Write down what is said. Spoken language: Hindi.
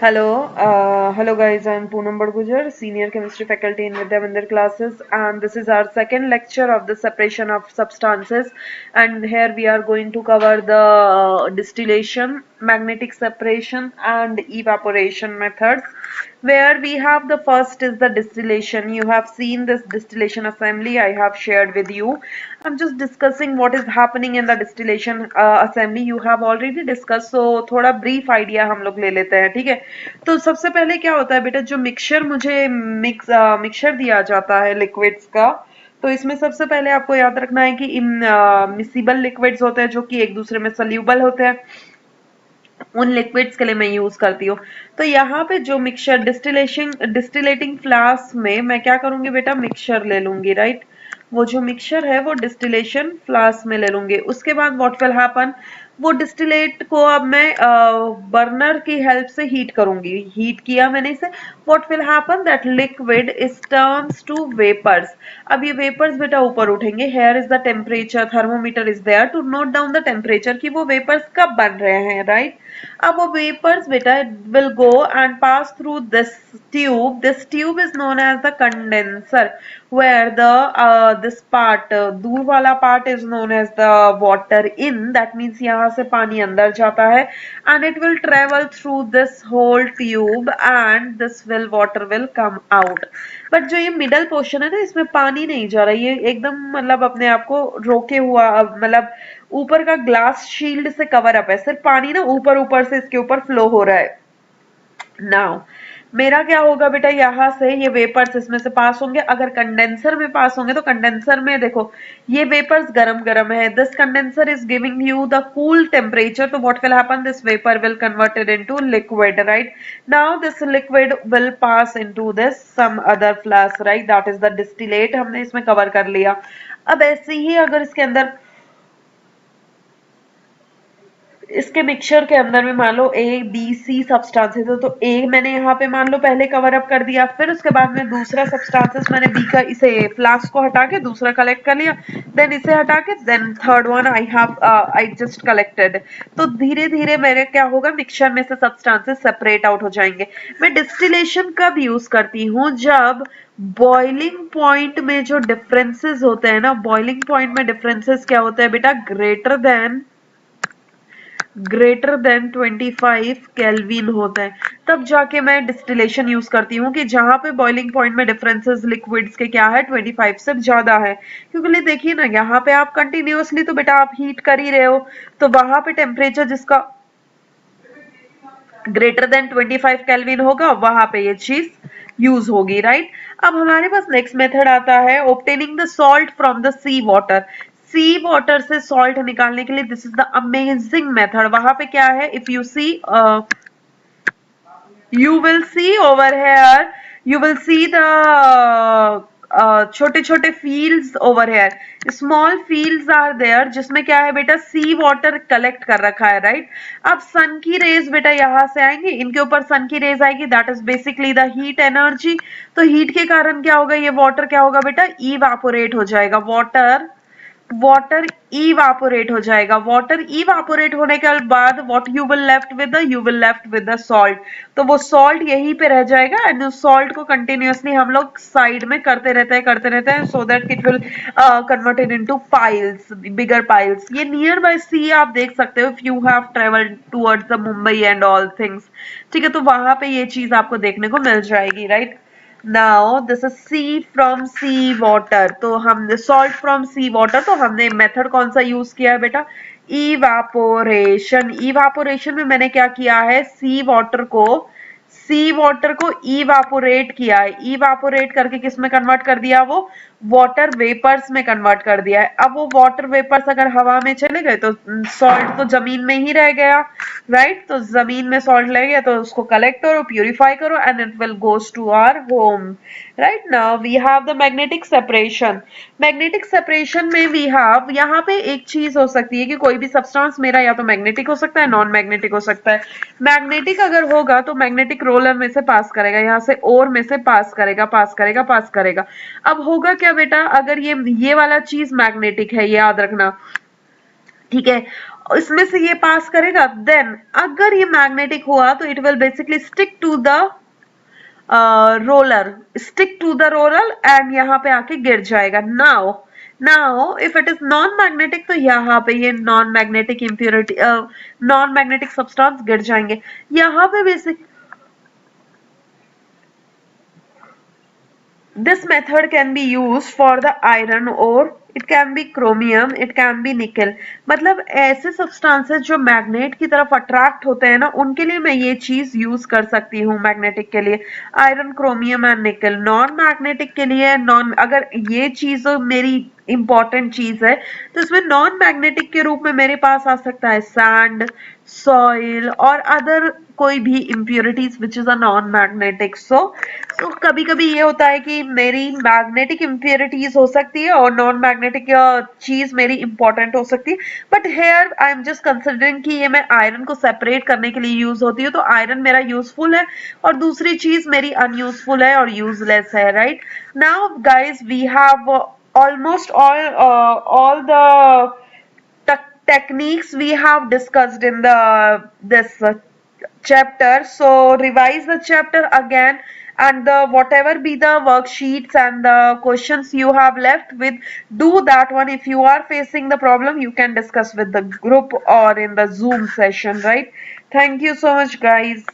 Hello guys, I'm Poonam Badgujar, Senior Chemistry Faculty in Vidyavinder classes, and this is our second lecture of the separation of substances. And here we are going to cover the distillation, magnetic separation, and evaporation methods. Where we have the first is the distillation. You have seen this distillation assembly I have shared with you. I'm just discussing what is happening in the distillation assembly. You have already discussed, so थोड़ा brief idea हम लोग ले लेते हैं, ठीक है। तो सबसे पहले क्या होता है बेटा, जो मिक्सचर मुझे मिक्सचर दिया जाता है लिक्विड्स का, तो इसमें सबसे पहले आपको याद रखना है कि मिसिबल लिक्विड्स होते हैं जो कि एक दूसरे में सोल्यूबल होते हैं। उन लिक्विड्स के लिए मैं यूज करती हूँ। तो यहाँ पे जो मिक्सचर डिस्टिलेटिंग फ्लास्क में मैं क्या करूंगी बेटा, मिक्सचर ले लूंगी, राइट। वो जो मिक्सचर है वो डिस्टिलेशन फ्लास्क में ले लूंगी। उसके बाद व्हाट विल हैपन, वो डिस्टिलेट को अब मैं बर्नर की हेल्प से हीट करूंगी। हीट किया मैंने इसे, what will happen that liquid is turns to vapours. अब ये वेपर्स बेटा ऊपर उठेंगे। Here is the temperature, thermometer is there to note down the temperature कि वो वेपर्स कब बन रहे हैं, राइट। अब वो वेपर्स बेटा will go and pass through this tube. This tube is known as the condenser, where the this part दूर वाला part is known as the water in. That means यहाँ से पानी अंदर जाता है and it will travel through this whole tube and this will water will come out. But जो ये middle portion है ना, इसमें पानी नहीं जा रहा, ये एकदम मतलब अपने आप को रोके हुआ, मतलब ऊपर का ग्लास शील्ड से कवर अप है, सिर्फ पानी ना ऊपर ऊपर से इसके ऊपर फ्लो हो रहा है। नाउ मेरा क्या होगा बेटा, यहाँ से ये वेपर्स इसमें से पास होंगे। अगर कंडेंसर में पास होंगे तो कंडेंसर में देखो ये वेपर्स गरम गरम है। This condenser is giving you the cool temperature, तो what will happen, this vapour will converted into liquid, right. Now this liquid will pass into this some other flask, right, that is the distillate. हमने इसमें कवर कर लिया। अब ऐसे ही अगर इसके इसके मिक्सचर के अंदर में मान लो ए बी सी सब्सटेंसेस है, तो ए मैंने यहाँ पे मान लो पहले कवर अप कर दिया, फिर उसके बाद में दूसरा सब्सटेंसेस मैंने बी का, इसे फ्लास्क को हटा के दूसरा कलेक्ट कर लिया, देन इसे हटा के then third one I just collected. तो धीरे धीरे मेरे क्या होगा, मिक्सचर में से सब्सटेंसेस सेपरेट आउट हो जाएंगे। मैं डिस्टिलेशन कब यूज करती हूँ, जब बॉइलिंग पॉइंट में जो डिफरेंसेस होते हैं ना, बॉइलिंग पॉइंट में डिफरेंसेस क्या होते हैं बेटा, ग्रेटर देन 25 केल्विन होता है, तब जाके मैं डिस्टिलेशन यूज करती हूँ कि जहां पे बॉइलिंग पॉइंट में डिफरेंसेस लिक्विड्स के क्या है, 25 से ज्यादा है। क्योंकि देखिए ना, यहाँ पे आप कंटिन्यूअसली तो बेटा आप हीट कर ही रहे हो, तो वहां पे टेम्परेचर जिसका ग्रेटर देन 25 केल्विन होगा, वहां पे ये चीज यूज होगी, राइट। अब हमारे पास नेक्स्ट मेथड आता है obtaining the salt from the sea water. Sea water से सॉल्ट निकालने के लिए this is the amazing method. वहां पे क्या है, if you see you will see over here, you will see the छोटे छोटे fields over here, small fields are there, जिसमें क्या है बेटा, सी वाटर कलेक्ट कर रखा है, राइट। अब सन की रेज बेटा यहाँ से आएंगी, इनके ऊपर सन की रेज आएगी, that is basically the heat energy. तो हीट के कारण क्या होगा, ये वाटर क्या होगा बेटा, इवापोरेट हो जाएगा। वाटर इवापोरेट हो जाएगा। वाटर इवापोरेट होने के बाद what you will left with the salt. तो वो सॉल्ट यहीं पे रह जाएगा एंड उस सॉल्ट को कंटिन्यूअसली हम लोग साइड में करते रहते हैं so that it will converted into piles, bigger piles. ये नियर बाय सी आप देख सकते हो, if you have travelled towards the Mumbai and all things, ठीक है, तो वहां पे ये चीज आपको देखने को मिल जाएगी, right. Now this is sea from sea water, तो हमने सॉल्ट फ्रॉम सी वाटर, तो हमने मेथड कौन सा यूज किया है बेटा, इवापोरेशन। इवापोरेशन में मैंने क्या किया है, सी वाटर को इवापोरेट किया है। इवापोरेट करके किस में कन्वर्ट कर दिया, वो वाटर वेपर्स में कन्वर्ट कर दिया है। अब वो वाटर वेपर्स अगर हवा में चले गए तो सॉल्ट तो जमीन में ही रह गया, राइट। तो जमीन में सॉल्ट रह गया तो उसको कलेक्ट करो, प्यूरिफाई करो and it will goes to our home, right. Now we have the magnetic separation. Magnetic separation में वी हैव, यहाँ पे एक चीज हो सकती है कि कोई भी सब्सटेंस मेरा या तो मैग्नेटिक हो सकता है, नॉन मैग्नेटिक हो सकता है। मैग्नेटिक अगर होगा तो मैग्नेटिक रोलर में से पास करेगा, यहाँ से ओर में से पास करेगा। अब होगा क्या बेटा, अगर ये वाला चीज मैग्नेटिक है, याद रखना, ठीक है, इसमें से ये पास करेगा, देन अगर ये मैग्नेटिक हुआ तो it will basically stick to the roller, stick to the roller and यहाँ पे आके गिर जाएगा. Now if it is non magnetic तो यहाँ पे ये non magnetic impurity, non magnetic substance गिर जाएंगे. यहाँ पे basic this method can be used for the iron ore, it can be chromium, it can be nickel. मतलब ऐसे सब्सटेंसेस जो मैग्नेट की तरफ अट्रैक्ट होते हैं ना, उनके लिए मैं ये चीज यूज कर सकती हूँ मैग्नेटिक के लिए. आयरन, क्रोमियम एंड निकल. नॉन मैग्नेटिक के लिए नॉन, अगर ये चीज मेरी इंपॉर्टेंट चीज है तो इसमें नॉन मैग्नेटिक के रूप में मेरे पास आ सकता है सैंड, सॉइल और अदर कोई भी impurities which is a non magnetic. So कभी कभी ये होता है कि मेरी मैग्नेटिक इम्प्योरिटीज हो सकती है और नॉन मैग्नेटिक चीज मेरी इंपॉर्टेंट हो सकती है. But here I am just considering कि ये मैं आयरन को सेपरेट करने के लिए यूज होती है, तो आयरन मेरा यूजफुल है और दूसरी चीज मेरी अनयूजफुल है और यूजलेस है. Right now guys we have almost all the techniques we have discussed in the this chapter. So revise the chapter again, and the whatever be the worksheets and the questions you have left with, do that one. If you are facing the problem, you can discuss with the group or in the Zoom session. Right, thank you so much guys.